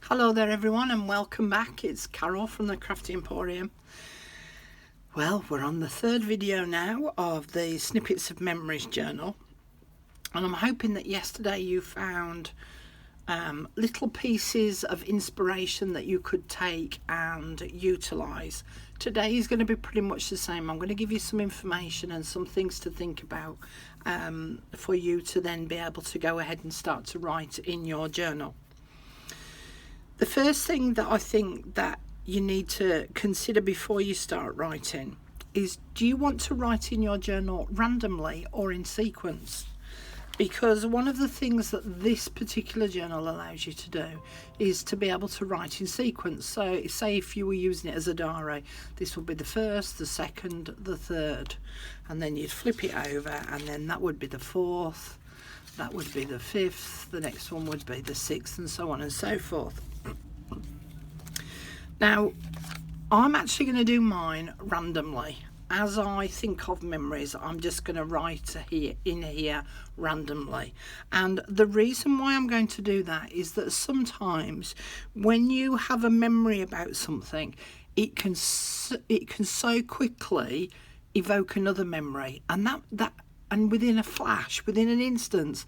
Hello there everyone and welcome back. It's Carol from the Crafty Emporium. Well, we're on the third video now of the Snippets of Memories journal, and I'm hoping that yesterday you found little pieces of inspiration that you could take and utilise. Today is going to be pretty much the same. I'm going to give you some information and some things to think about for you to then be able to go ahead and start to write in your journal. The first thing that I think that you need to consider before you start writing is, do you want to write in your journal randomly or in sequence? Because one of the things that this particular journal allows you to do is to be able to write in sequence. So say if you were using it as a diary, this would be the first, the second, the third, and then you'd flip it over and then that would be the fourth, that would be the fifth, the next one would be the sixth, and so on and so forth. Now, I'm actually going to do mine randomly. As I think of memories, I'm just going to write in here randomly. And the reason why I'm going to do that is that sometimes when you have a memory about something, it can so quickly evoke another memory, and and within a flash, within an instant,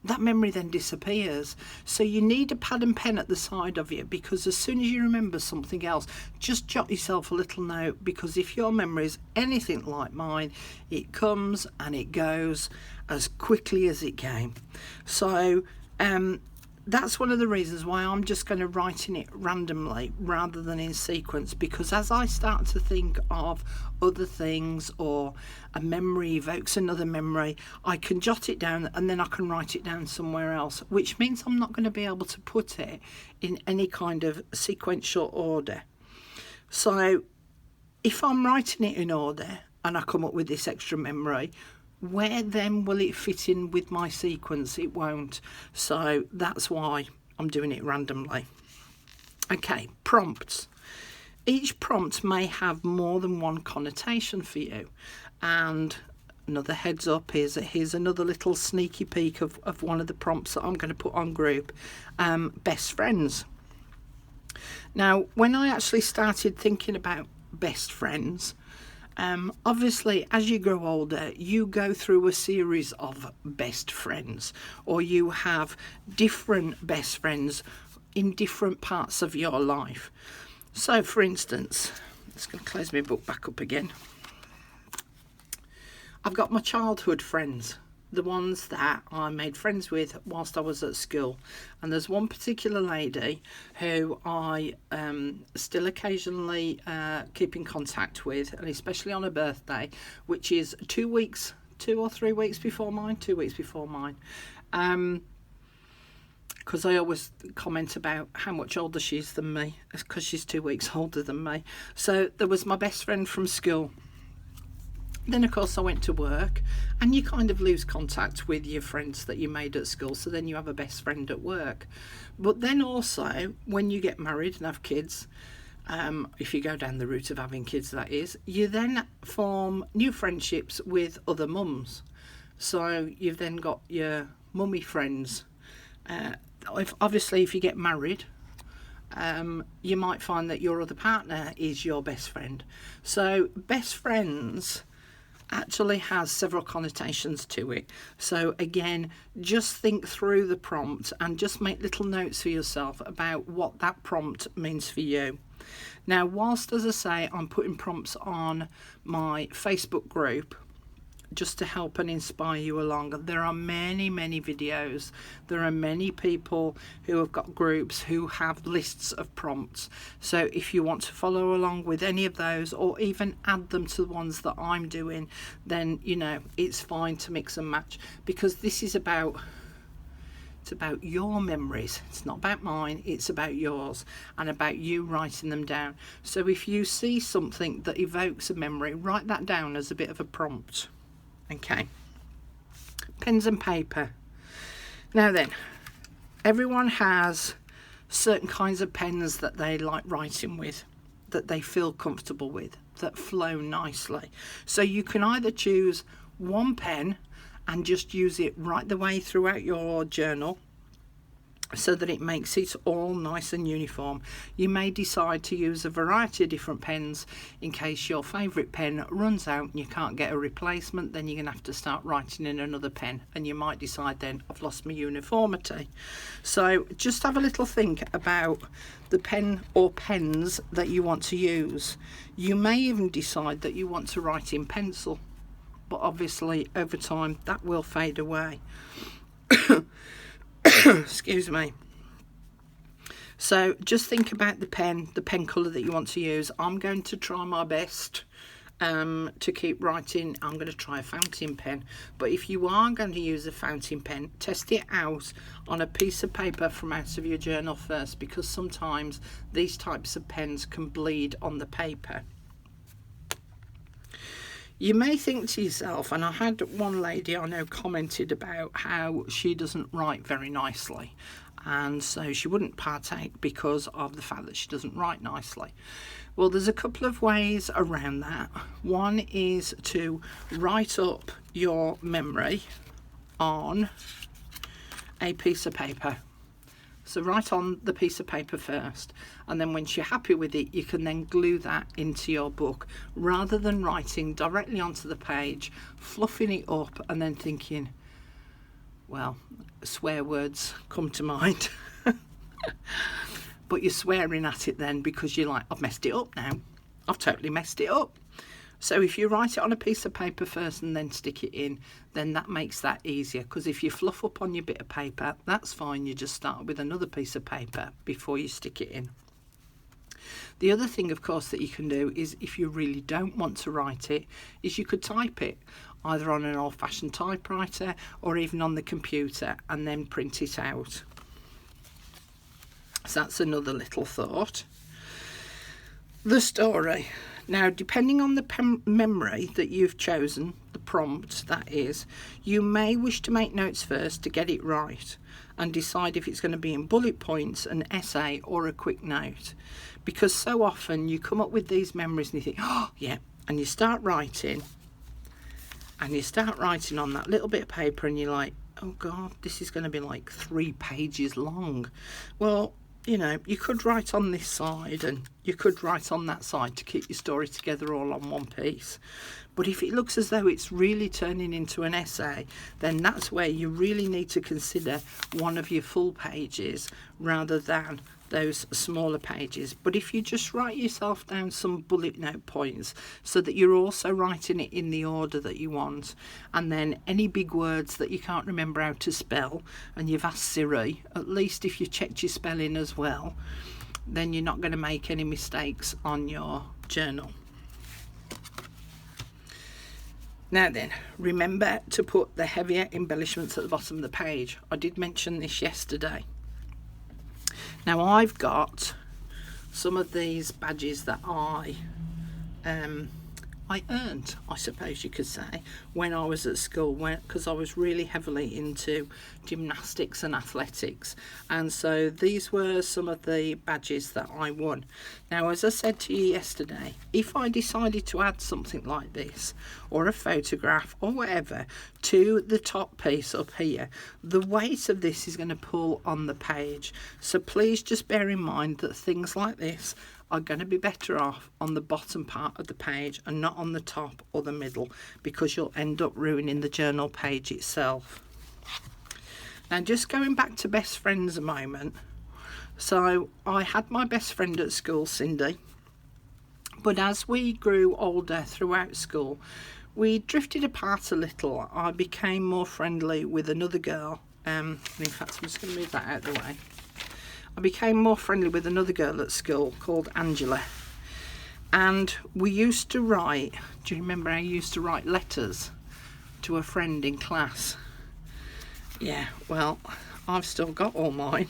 that memory then disappears. So you need a pad and pen at the side of you, because as soon as you remember something else, just jot yourself a little note, because if your memory is anything like mine, it comes and it goes as quickly as it came. So that's one of the reasons why I'm just going to write in it randomly rather than in sequence, because as I start to think of other things or a memory evokes another memory, I can jot it down and then I can write it down somewhere else, which means I'm not going to be able to put it in any kind of sequential order. So if I'm writing it in order and I come up with this extra memory, where then will it fit in with my sequence? It won't. So that's why I'm doing it randomly. Okay, prompts. Each prompt may have more than one connotation for you. And another heads up is that here's another little sneaky peek of one of the prompts that I'm going to put on group. Best friends. Now, when I actually started thinking about best friends, obviously as you grow older you go through a series of best friends, or you have different best friends in different parts of your life. So for instance, I'm just going to close my book back up again. I've got my childhood friends, the ones that I made friends with whilst I was at school, and there's one particular lady who I still occasionally keep in contact with, and especially on her birthday, which is 2 or 3 weeks before mine, 2 weeks before mine, because I always comment about how much older she is than me, because she's 2 weeks older than me. So there was my best friend from school. Then of course I went to work, and you kind of lose contact with your friends that you made at school, so then you have a best friend at work. But then also when you get married and have kids, if you go down the route of having kids that is, you then form new friendships with other mums. So you've then got your mummy friends. If you get married, you might find that your other partner is your best friend. So best friends actually has several connotations to it. So again, just think through the prompt and just make little notes for yourself about what that prompt means for you. Now, whilst, as I say, I'm putting prompts on my Facebook group just to help and inspire you along, there are many videos. There are many people who have got groups who have lists of prompts. So if you want to follow along with any of those, or even add them to the ones that I'm doing, then it's fine to mix and match, because this is about your memories. It's not about mine, it's about yours, and about you writing them down. So if you see something that evokes a memory, write that down as a bit of a prompt. Okay, pens and paper. Now then, everyone has certain kinds of pens that they like writing with, that they feel comfortable with, that flow nicely. So you can either choose one pen and just use it right the way throughout your journal, so that it makes it all nice and uniform. You may decide to use a variety of different pens in case your favourite pen runs out and you can't get a replacement. Then you're going to have to start writing in another pen, and you might decide then, I've lost my uniformity. So just have a little think about the pen or pens that you want to use. You may even decide that you want to write in pencil, but obviously over time that will fade away. Excuse me. So just think about the pen colour that you want to use. I'm going to try my best to keep writing. I'm going to try a fountain pen, but if you are going to use a fountain pen, test it out on a piece of paper from out of your journal first, because sometimes these types of pens can bleed on the paper. You may think to yourself, and I had one lady I know commented about how she doesn't write very nicely, and so she wouldn't partake because of the fact that she doesn't write nicely. Well, there's a couple of ways around that. One is to write up your memory on a piece of paper. So write on the piece of paper first, and then once you're happy with it, you can then glue that into your book, rather than writing directly onto the page, fluffing it up and then thinking, well, swear words come to mind. But you're swearing at it then because you're like, I've messed it up now. I've totally messed it up. So if you write it on a piece of paper first and then stick it in, then that makes that easier, because if you fluff up on your bit of paper, that's fine. You just start with another piece of paper before you stick it in. The other thing, of course, that you can do is, if you really don't want to write it, is you could type it either on an old-fashioned typewriter or even on the computer and then print it out. So that's another little thought. The story. Now, depending on the memory that you've chosen, the prompt that is, you may wish to make notes first to get it right and decide if it's going to be in bullet points, an essay or a quick note. Because so often you come up with these memories and you think, oh yeah, and you start writing on that little bit of paper and you're like, oh God, this is going to be like 3 pages long. Well, you know, you could write on this side and you could write on that side to keep your story together all on one piece. But if it looks as though it's really turning into an essay, then that's where you really need to consider one of your full pages rather than those smaller pages. But if you just write yourself down some bullet note points so that you're also writing it in the order that you want, and then any big words that you can't remember how to spell and you've asked Siri, at least if you checked your spelling as well, then you're not going to make any mistakes on your journal. Now then, remember to put the heavier embellishments at the bottom of the page. I did mention this yesterday. Now, I've got some of these badges that I earned, I suppose you could say, when I was at school, because I was really heavily into gymnastics and athletics, and so these were some of the badges that I won. Now, as I said to you yesterday, if I decided to add something like this, or a photograph or whatever, to the top piece up here, the weight of this is going to pull on the page. So please just bear in mind that things like this are going to be better off on the bottom part of the page and not on the top or the middle, because you'll end up ruining the journal page itself. Now, just going back to best friends a moment. So I had my best friend at school, Cindy, but as we grew older throughout school, we drifted apart a little. I became more friendly with another girl. In fact, I'm just going to move that out of the way. I became more friendly with another girl at school called Angela, and we used to write, do you remember I used to write letters to a friend in class? Yeah, well, I've still got all mine.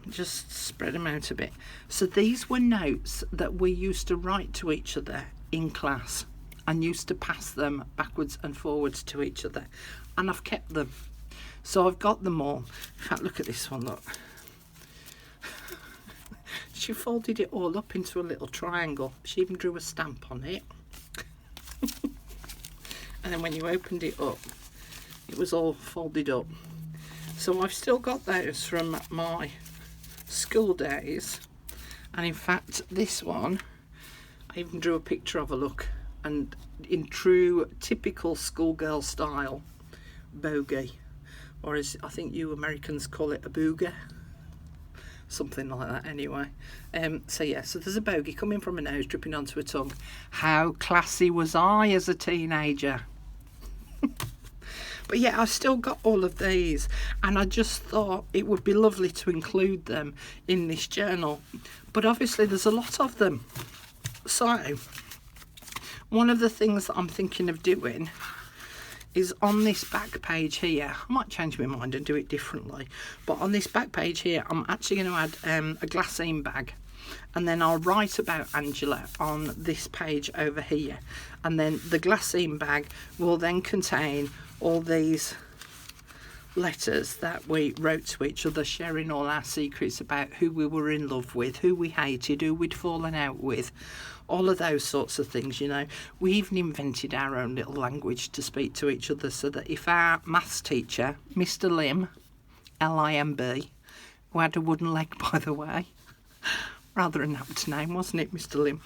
Just spread them out a bit. So these were notes that we used to write to each other in class and used to pass them backwards and forwards to each other, and I've kept them. So I've got them all. In fact, look at this one, look. She folded it all up into a little triangle. She even drew a stamp on it. And then when you opened it up, it was all folded up. So I've still got those from my school days, and in fact this one I even drew a picture of a look, and in true typical schoolgirl style, bogey, or as I think you Americans call it, a booger, something like that anyway. So yeah, so there's a bogey coming from a nose, dripping onto a tongue. How classy was I as a teenager? But yeah, I've still got all of these, and I just thought it would be lovely to include them in this journal. But obviously there's a lot of them. So one of the things that I'm thinking of doing is on this back page here, I might change my mind and do it differently, but on this back page here I'm actually going to add a glassine bag, and then I'll write about Angela on this page over here, and then the glassine bag will then contain all these letters that we wrote to each other, sharing all our secrets about who we were in love with, who we hated, who we'd fallen out with, all of those sorts of things, you know. We even invented our own little language to speak to each other, so that if our maths teacher, Mr. Lim, L-I-M-B, who had a wooden leg, by the way, rather an apt name, wasn't it, Mr. Lim?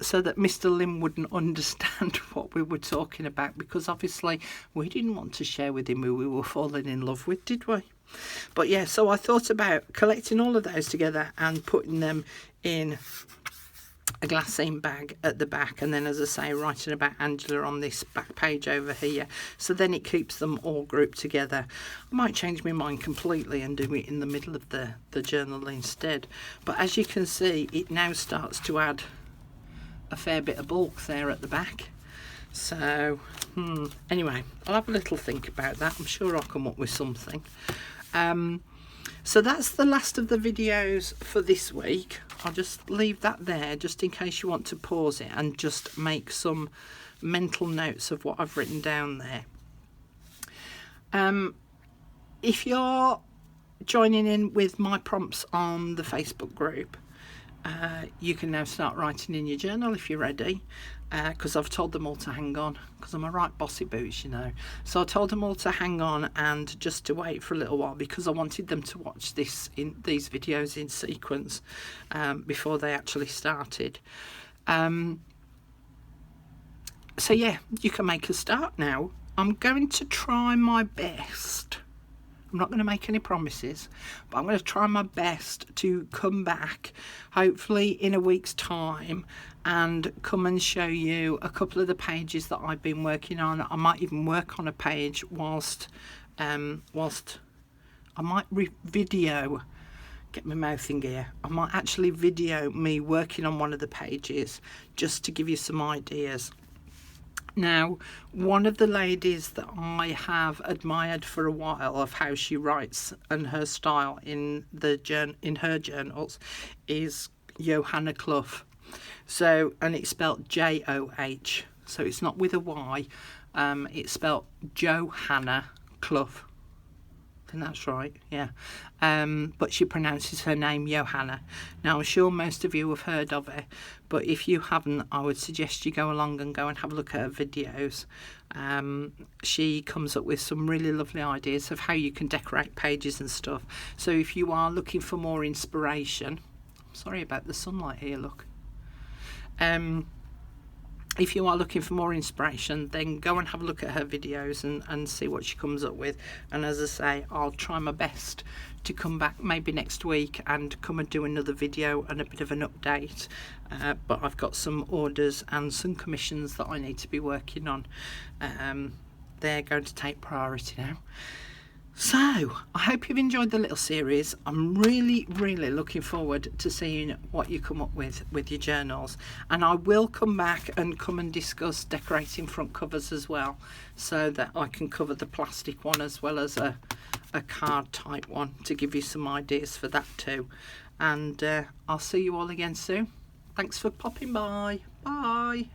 So that Mr. Lim wouldn't understand what we were talking about, because obviously we didn't want to share with him who we were falling in love with, did we? But yeah, so I thought about collecting all of those together and putting them in a glassine bag at the back, and then, as I say, writing about Angela on this back page over here, so then it keeps them all grouped together. I might change my mind completely and do it in the middle of the journal instead, but as you can see, it now starts to add a fair bit of bulk there at the back. So anyway, I'll have a little think about that. I'm sure I'll come up with something. So that's the last of the videos for this week. I'll just leave that there just in case you want to pause it and just make some mental notes of what I've written down there. If you're joining in with my prompts on the Facebook group, you can now start writing in your journal if you're ready, because I've told them all to hang on, because I'm a right bossy boots, you know. So I told them all to hang on and just to wait for a little while, because I wanted them to watch these videos in sequence before they actually started. So yeah, you can make a start now. I'm going to try my best. I'm not going to make any promises, but I'm going to try my best to come back, hopefully in a week's time, and come and show you a couple of the pages that I've been working on. I might even work on a page whilst I might video, get my mouth in gear, I might actually video me working on one of the pages, just to give you some ideas. Now, one of the ladies that I have admired for a while of how she writes and her style in her journals is Johanna Clough. So, and it's spelled J-O-H. So it's not with a Y. It's spelled Johanna Clough. I think that's right, yeah. But she pronounces her name Johanna. Now, I'm sure most of you have heard of her, but if you haven't, I would suggest you go along and go and have a look at her videos. She comes up with some really lovely ideas of how you can decorate pages and stuff. So if you are looking for more inspiration, sorry about the sunlight here, look. If you are looking for more inspiration, then go and have a look at her videos and see what she comes up with. And as I say, I'll try my best to come back maybe next week and come and do another video and a bit of an update. But I've got some orders and some commissions that I need to be working on. They're going to take priority now. So, I hope you've enjoyed the little series. I'm really, really looking forward to seeing what you come up with your journals. And I will come back and come and discuss decorating front covers as well, so that I can cover the plastic one as well as a card type one, to give you some ideas for that too. And I'll see you all again soon. Thanks for popping by. Bye.